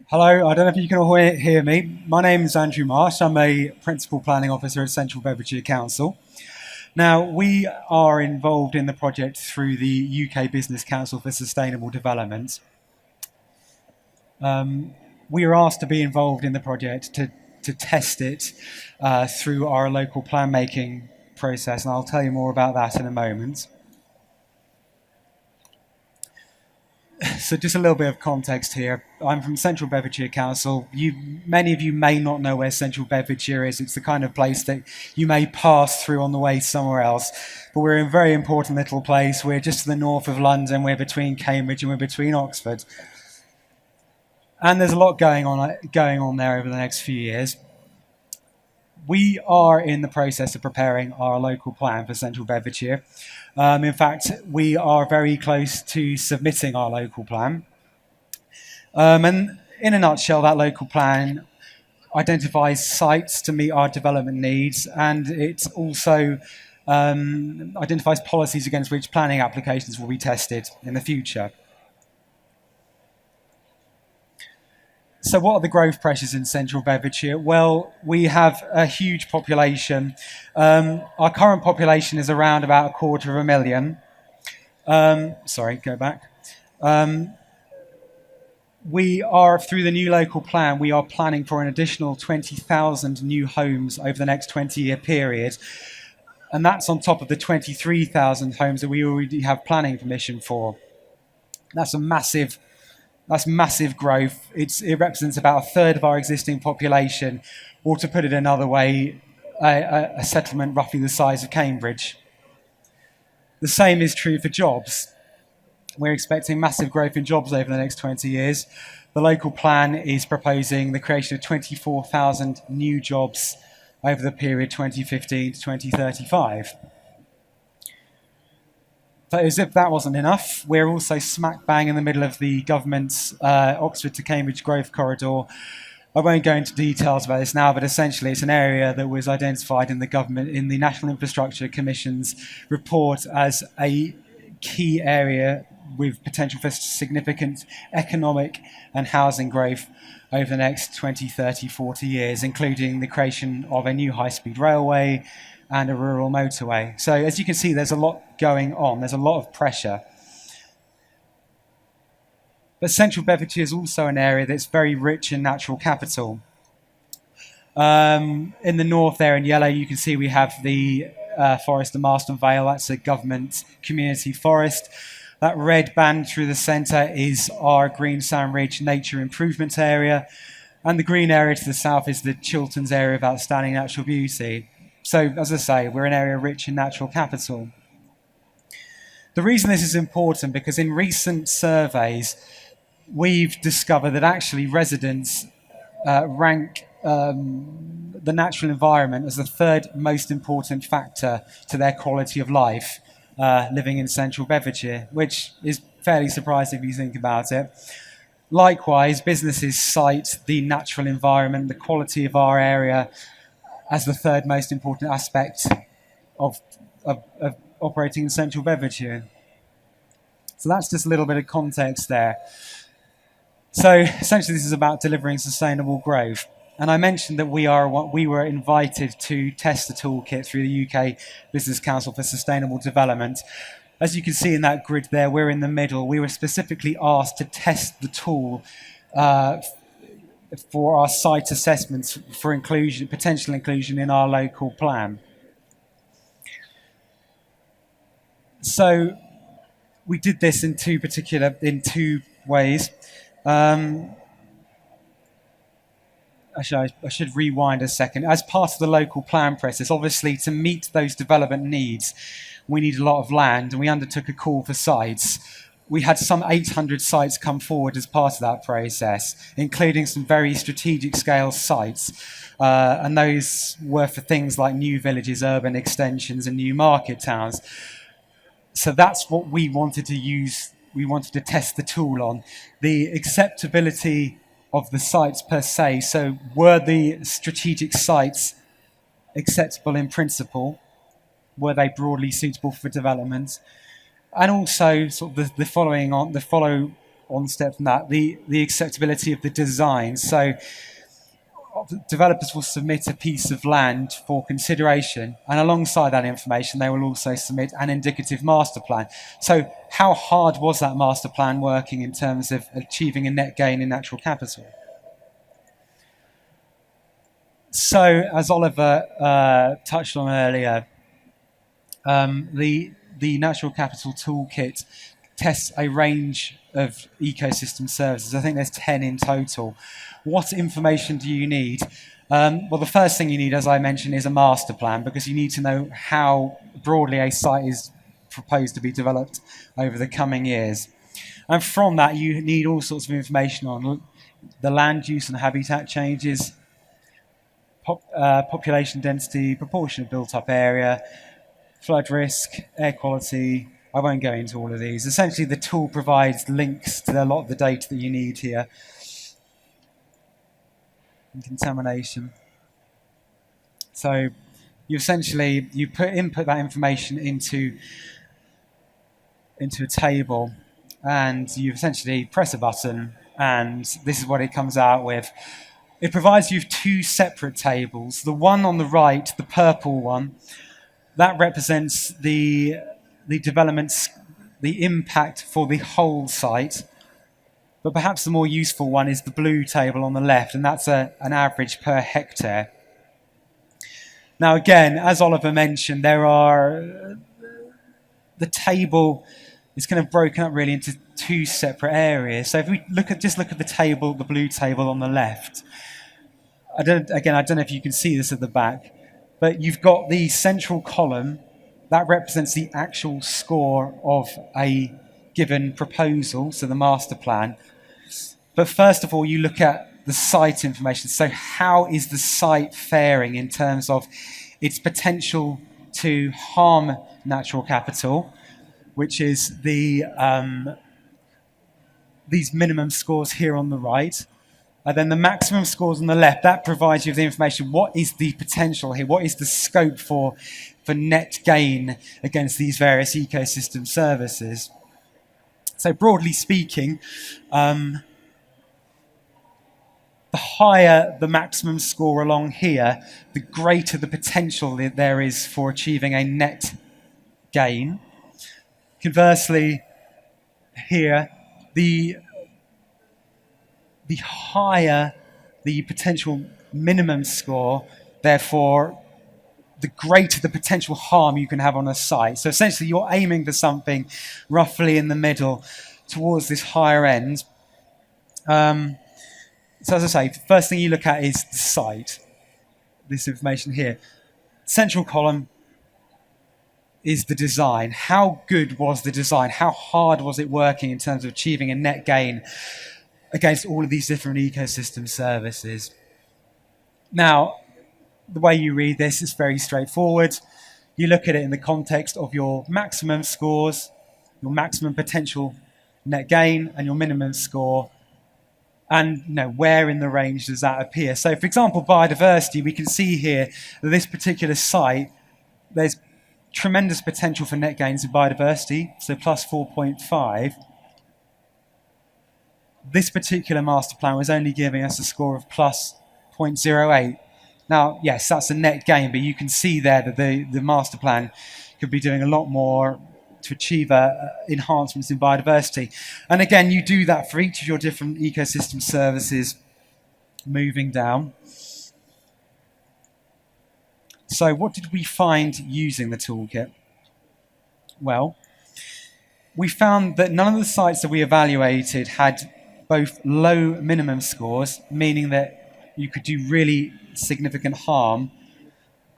Hello, I don't know if you can all hear me. My name is Andrew Marsh. I'm a Principal Planning Officer at Central Bedfordshire Council. Now, we are involved in the project through the UK Business Council for Sustainable Development. We are asked to be involved in the project to test it through our local plan making process, and I'll tell you more about that in a moment. So just a little bit of context here. I'm from Central Bedfordshire Council. Many of you may not know where Central Bedfordshire is. It's the kind of place that you may pass through on the way somewhere else. But we're a very important little place. We're just to the north of London. We're between Cambridge and we're between Oxford. And there's a lot going on there over the next few years. We are in the process of preparing our local plan for Central Bedfordshire. In fact, we are very close to submitting our local plan. And in a nutshell, that local plan identifies sites to meet our development needs, and it also identifies policies against which planning applications will be tested in the future. So what are the growth pressures in Central Bedfordshire? Well, we have a huge population. Our current population is around about 250,000. We are, through the new local plan, we are planning for an additional 20,000 new homes over the next 20-year period. And that's on top of the 23,000 homes that we already have planning permission for. That's massive growth. It represents about a third of our existing population, or to put it another way, a settlement roughly the size of Cambridge. The same is true for jobs. We're expecting massive growth in jobs over the next 20 years. The local plan is proposing the creation of 24,000 new jobs over the period 2015 to 2035. But as if that wasn't enough, we're also smack bang in the middle of the government's Oxford to Cambridge growth corridor. I won't go into details about this now, but essentially it's an area that was identified in the National Infrastructure Commission's report as a key area with potential for significant economic and housing growth over the next 20, 30, 40 years, including the creation of a new high-speed railway and a rural motorway. So as you can see, there's a lot going on. There's a lot of pressure. But Central Bedfordshire is also an area that's very rich in natural capital. In the north there in yellow, you can see we have the Forest of Marston Vale. That's a government community forest. That red band through the centre is our Green Sand Ridge Nature Improvement Area. And the green area to the south is the Chilterns area of outstanding natural beauty. So, as I say, we're an area rich in natural capital. The reason this is important, because in recent surveys, we've discovered that actually residents rank the natural environment as the third most important factor to their quality of life living in Central Bedfordshire, which is fairly surprising if you think about it. Likewise, businesses cite the natural environment, the quality of our area, as the third most important aspect of operating in Central Bedfordshire. So that's just a little bit of context there. So essentially this is about delivering sustainable growth. And I mentioned that we were invited to test the toolkit through the UK Business Council for Sustainable Development. As you can see in that grid there, we're in the middle. We were specifically asked to test the tool for our site assessments for potential inclusion in our local plan. So we did this in two ways. Actually, I should rewind a second. As part of the local plan process, obviously to meet those development needs, we need a lot of land, and we undertook a call for sites. We had some 800 sites come forward as part of that process, including some very strategic scale sites. And those were for things like new villages, urban extensions, and new market towns. So that's what we wanted to use. We wanted to test the tool on. The acceptability of the sites per se. So were the strategic sites acceptable in principle? Were they broadly suitable for development? And also sort of the follow one step from that, the acceptability of the design. So developers will submit a piece of land for consideration, and alongside that information, they will also submit an indicative master plan. So how hard was that master plan working in terms of achieving a net gain in natural capital? So, as Oliver touched on earlier, the Natural Capital Toolkit tests a range of ecosystem services. I think there's 10 in total. What information do you need? Well, the first thing you need, as I mentioned, is a master plan, because you need to know how broadly a site is proposed to be developed over the coming years. And from that, you need all sorts of information on the land use and habitat changes, population density, proportion of built-up area, flood risk, air quality. I won't go into all of these. Essentially, the tool provides links to a lot of the data that you need here. And contamination. So you essentially input that information into a table, and you essentially press a button, and this is what it comes out with. It provides you with two separate tables. The one on the right, the purple one, that represents the developments, the impact for the whole site. But perhaps the more useful one is the blue table on the left, and that's an average per hectare. Now, again, as Oliver mentioned, the table is kind of broken up really into two separate areas. So if we just look at the table, the blue table on the left, I don't know if you can see this at the back, but you've got the central column that represents the actual score of a given proposal, so the master plan. But first of all, you look at the site information. So how is the site faring in terms of its potential to harm natural capital, which is these minimum scores here on the right. And then the maximum scores on the left, that provides you with the information. What is the potential here? What is the scope for net gain against these various ecosystem services? So broadly speaking, the higher the maximum score along here, the greater the potential that there is for achieving a net gain. Conversely, here, the higher the potential minimum score, therefore, the greater the potential harm you can have on a site. So essentially, you're aiming for something roughly in the middle towards this higher end. So as I say, the first thing you look at is the site, this information here. Central column is the design. How good was the design? How hard was it working in terms of achieving a net gain against all of these different ecosystem services? Now, the way you read this is very straightforward. You look at it in the context of your maximum scores, your maximum potential net gain, and your minimum score. And where in the range does that appear? So, for example, biodiversity, we can see here that this particular site, there's tremendous potential for net gains in biodiversity, so plus 4.5. This particular master plan was only giving us a score of plus 0.08. Now, yes, that's a net gain, but you can see there that the master plan could be doing a lot more to achieve enhancements in biodiversity. And again, you do that for each of your different ecosystem services moving down. So what did we find using the toolkit? Well, we found that none of the sites that we evaluated had both low minimum scores, meaning that you could do really significant harm,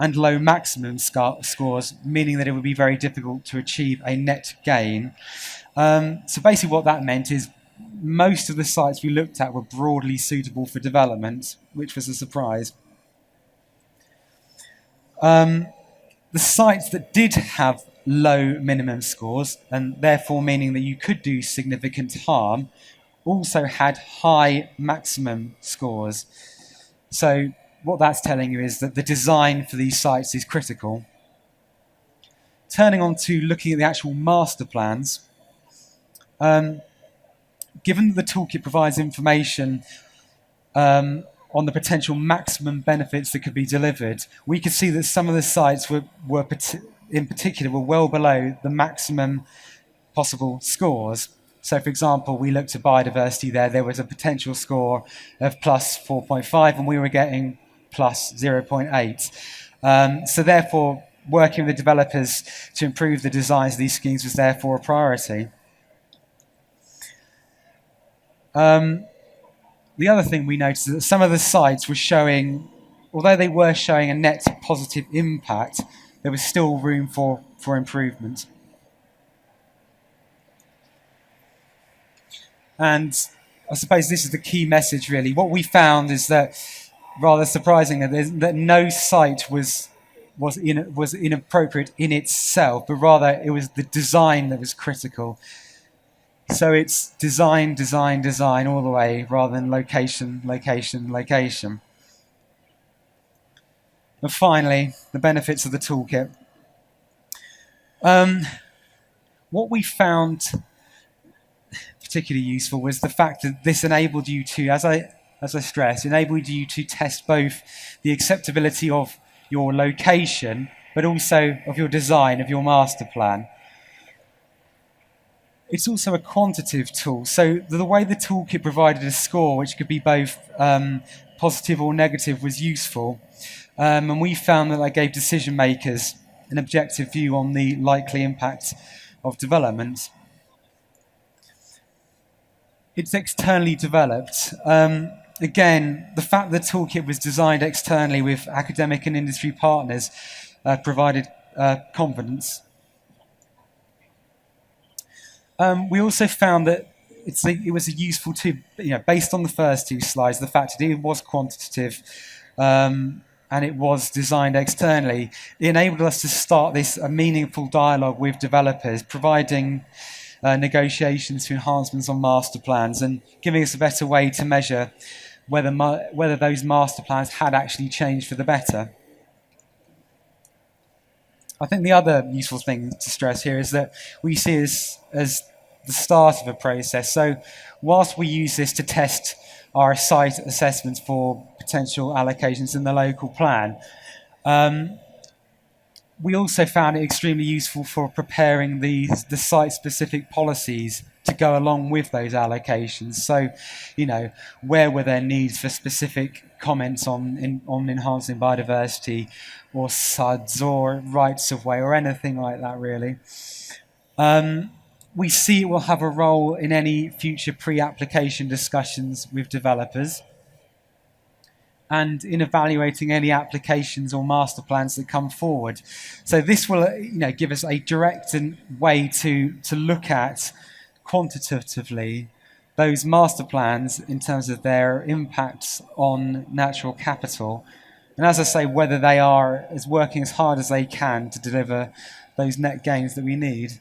and low maximum scores, meaning that it would be very difficult to achieve a net gain. So basically what that meant is most of the sites we looked at were broadly suitable for development, which was a surprise. The sites that did have low minimum scores, and therefore meaning that you could do significant harm, also had high maximum scores. So what that's telling you is that the design for these sites is critical. Turning on to looking at the actual master plans, given that the toolkit provides information on the potential maximum benefits that could be delivered, we could see that some of the sites in particular were well below the maximum possible scores. So, for example, we looked at biodiversity there. There was a potential score of plus 4.5, and we were getting plus 0.8. So, therefore, working with the developers to improve the designs of these schemes was therefore a priority. The other thing we noticed is that some of the sites were showing, although they were showing a net positive impact, there was still room for improvement. And I suppose this is the key message, really. What we found is that, rather surprisingly, that no site was inappropriate in itself, but rather it was the design that was critical. So it's design, design, design all the way, rather than location, location, location. And finally, the benefits of the toolkit. What we found particularly useful was the fact that this enabled you to, as I stressed, enabled you to test both the acceptability of your location, but also of your design, of your master plan. It's also a quantitative tool. So the way the toolkit provided a score, which could be both positive or negative, was useful. And we found that gave decision makers an objective view on the likely impact of development. It's externally developed. Again, the fact that the toolkit was designed externally with academic and industry partners provided confidence. We also found that it was a useful tool, based on the first two slides, the fact that it was quantitative and it was designed externally. It enabled us to start a meaningful dialogue with developers, providing negotiations to enhancements on master plans and giving us a better way to measure whether those master plans had actually changed for the better. I think the other useful thing to stress here is that we see as the start of a process. So whilst we use this to test our site assessments for potential allocations in the local plan, we also found it extremely useful for preparing the site-specific policies to go along with those allocations. So, where were there needs for specific comments on enhancing biodiversity or SUDs or rights of way or anything like that, really. We see it will have a role in any future pre-application discussions with developers and in evaluating any applications or master plans that come forward. So this will give us a direct way to look at quantitatively those master plans in terms of their impacts on natural capital. And as I say, whether they are working as hard as they can to deliver those net gains that we need.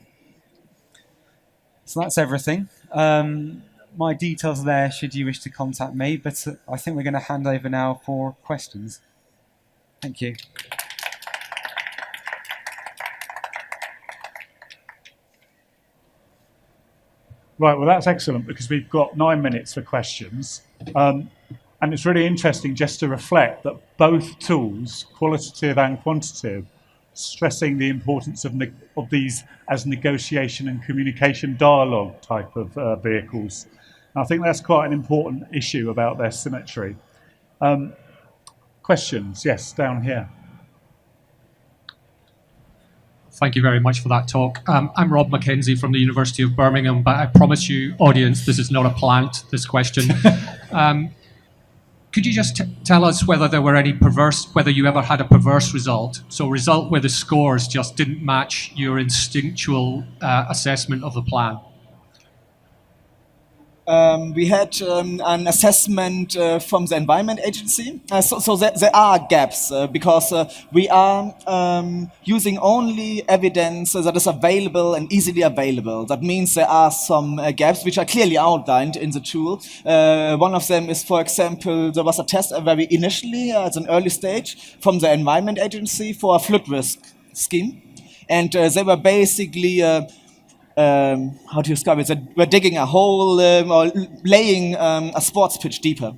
So that's everything. My details are there should you wish to contact me, but I think we're going to hand over now for questions. Thank you. Right, well, that's excellent because we've got 9 minutes for questions. And it's really interesting just to reflect that both tools, qualitative and quantitative, stressing the importance of these as negotiation and communication dialogue type of vehicles. And I think that's quite an important issue about their symmetry. Questions? Yes, down here. Thank you very much for that talk. I'm Rob Mackenzie from the University of Birmingham, but I promise you, audience, this is not a plant, this question. Could you just tell us whether there were any whether you ever had a perverse result? So a result where the scores just didn't match your instinctual assessment of the plan? We had an assessment from the Environment Agency. So there are gaps because we are using only evidence that is available and easily available. That means there are some gaps which are clearly outlined in the tool. One of them is, for example, there was a test very initially at an early stage from the Environment Agency for a flood risk scheme. And they were basically how to describe it? That we're digging a hole or laying a sports pitch deeper.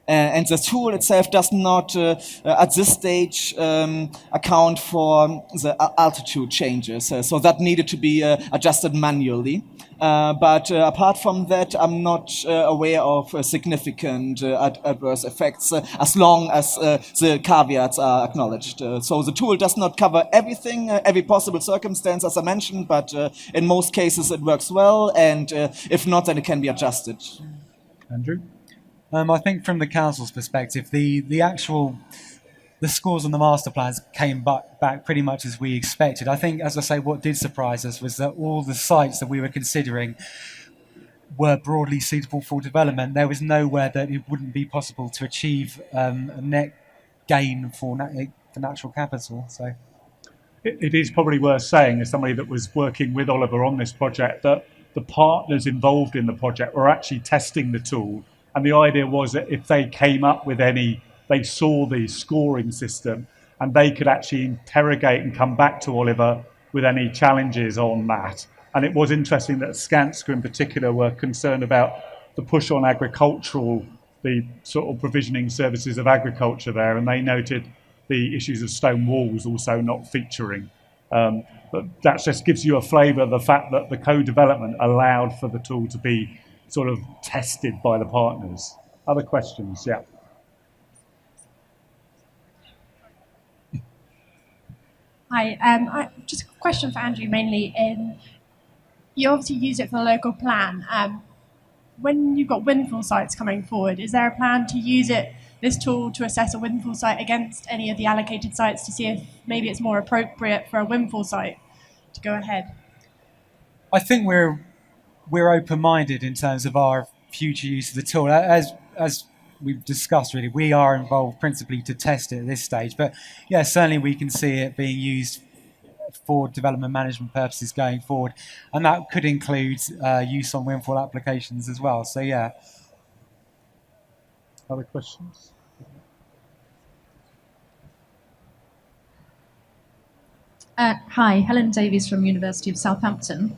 And the tool itself does not, at this stage, account for the altitude changes. So that needed to be adjusted manually. But apart from that, I'm not aware of significant adverse effects as long as the caveats are acknowledged. So the tool does not cover everything, every possible circumstance, as I mentioned, but in most cases it works well, and if not, then it can be adjusted. Andrew? I think from the council's perspective, the scores on the master plans came back pretty much as we expected. I think, as I say, what did surprise us was that all the sites that we were considering were broadly suitable for development. There was nowhere that it wouldn't be possible to achieve a net gain for natural capital. So It is probably worth saying, as somebody that was working with Oliver on this project, that the partners involved in the project were actually testing the tool. And the idea was that if they came up with they saw the scoring system and they could actually interrogate and come back to Oliver with any challenges on that. And it was interesting that Skanska in particular were concerned about the push on agricultural, the sort of provisioning services of agriculture there, and they noted the issues of stone walls also not featuring. But that just gives you a flavour of the fact that the co-development allowed for the tool to be sort of tested by the partners. Other questions? Yeah. Hi, just a question for Andrew mainly. You obviously use it for the local plan. When you've got windfall sites coming forward, is there a plan to use this tool to assess a windfall site against any of the allocated sites to see if maybe it's more appropriate for a windfall site to go ahead? I think we're open-minded in terms of our future use of the tool. As we've discussed, really, we are involved principally to test it at this stage. But yeah, certainly we can see it being used for development management purposes going forward, and that could include use on windfall applications as well. So yeah. Other questions? Hi, Helen Davies from University of Southampton.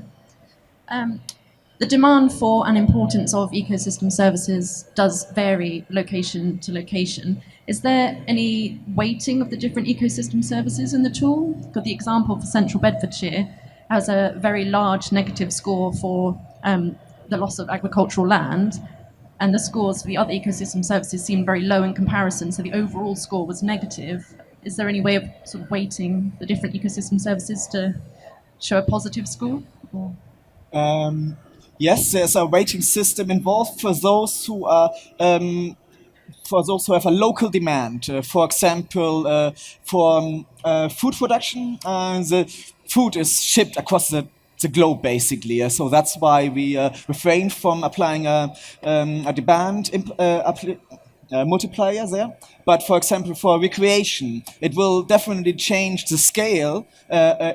The demand for and importance of ecosystem services does vary location to location. Is there any weighting of the different ecosystem services in the tool? Got the example for Central Bedfordshire has a very large negative score for the loss of agricultural land, and the scores for the other ecosystem services seem very low in comparison, so the overall score was negative. Is there any way of sort of weighting the different ecosystem services to show a positive score? Yes, there's a rating system involved for those who are for those who have a local demand. For example, for food production, the food is shipped across the globe basically. So that's why we refrain from applying a demand multiplier there. But for example, for recreation, it will definitely change the scale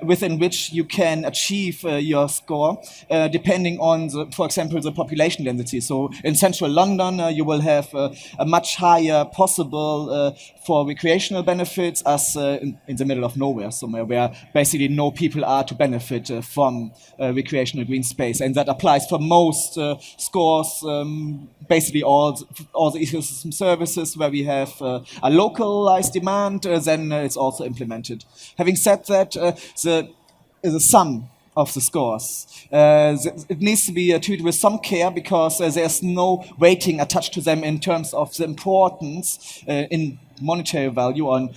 within which you can achieve your score, depending on, for example, the population density. So in central London, you will have a much higher possible for recreational benefits as in the middle of nowhere, somewhere where basically no people are to benefit from recreational green space. And that applies for most scores, basically all the ecosystem services where we have a localized demand, then it's also implemented. Having said that, the sum of the scores, it needs to be treated with some care because there's no weighting attached to them in terms of the importance in monetary value on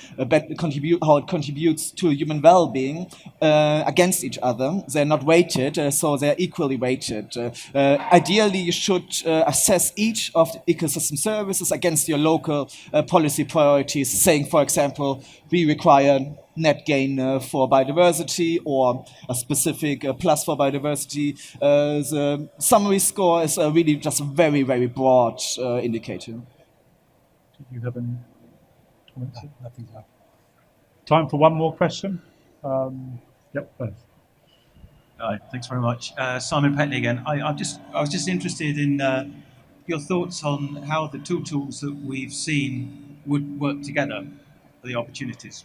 how it contributes to human well-being against each other. They're not weighted, so they're equally weighted. Ideally, you should assess each of the ecosystem services against your local policy priorities, saying, for example, we require net gain for biodiversity or a specific plus for biodiversity. The summary score is really just a very, very broad indicator. Do you have any nothing left. Time for one more question. Yep. Hi, thanks very much. Simon Petley again. I was just interested in your thoughts on how the two tools that we've seen would work together for the opportunities.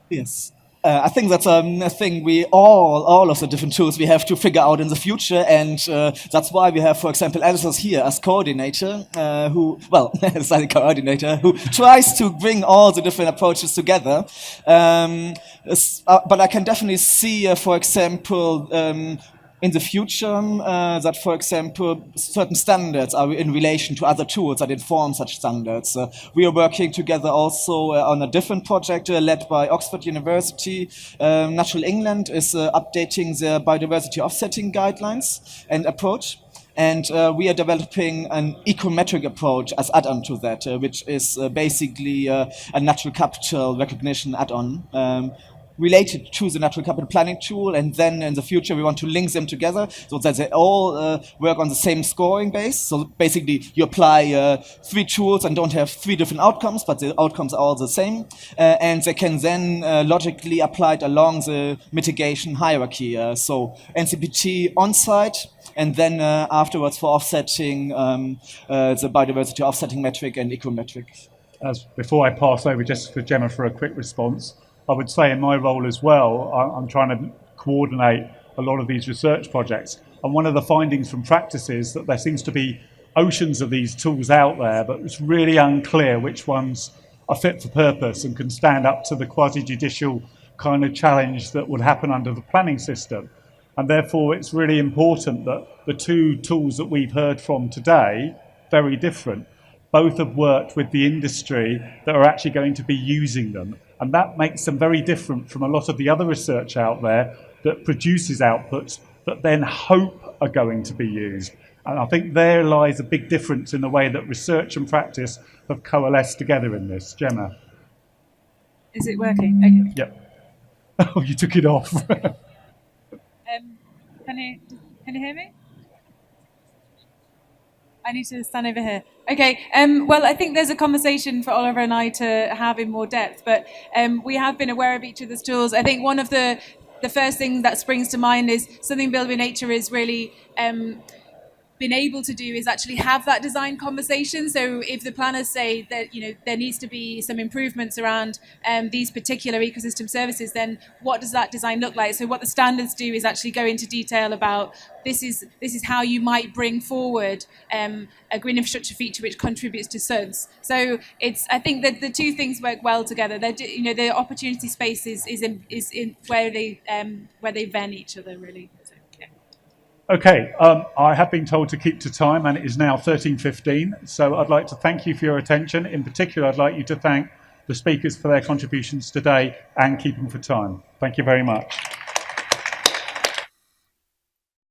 Yes. I think that's a thing we all of the different tools we have to figure out in the future, and that's why we have, for example, Alice here as coordinator, who tries to bring all the different approaches together. But I can definitely see, for example, in the future, that, for example, certain standards are in relation to other tools that inform such standards. We are working together also on a different project led by Oxford University. Natural England is updating their biodiversity offsetting guidelines and approach. And we are developing an ecometric approach as add-on to that, which is basically a natural capital recognition add-on. Related to the natural capital planning tool, and then in the future we want to link them together so that they all work on the same scoring base. So basically you apply 3 tools and don't have 3 different outcomes, but the outcomes are all the same, and they can then logically apply it along the mitigation hierarchy. So NCPT on-site, and then afterwards for offsetting the biodiversity offsetting metric and ecometric. Before I pass over just for Gemma for a quick response, I would say in my role as well, I'm trying to coordinate a lot of these research projects. And one of the findings from practice is that there seems to be oceans of these tools out there, but it's really unclear which ones are fit for purpose and can stand up to the quasi-judicial kind of challenge that would happen under the planning system. And therefore, it's really important that the 2 tools that we've heard from today, very different, both have worked with the industry that are actually going to be using them. And that makes them very different from a lot of the other research out there that produces outputs that then hope are going to be used. And I think there lies a big difference in the way that research and practice have coalesced together in this. Gemma? Is it working? Okay. Yep. Oh, you took it off. Can you hear me? I need to stand over here. Okay. Well, I think there's a conversation for Oliver and I to have in more depth, but we have been aware of each other's tools. I think one of the first things that springs to mind is something Build with Nature is really been able to do is actually have that design conversation. So if the planners say that there needs to be some improvements around these particular ecosystem services, then what does that design look like? So what the standards do is actually go into detail about this is how you might bring forward a green infrastructure feature which contributes to SUDS. So I think that the 2 things work well together. The opportunity space is in where they ven each other really. Okay, I have been told to keep to time, and it is now 13:15. So I'd like to thank you for your attention. In particular, I'd like you to thank the speakers for their contributions today and keeping for time. Thank you very much.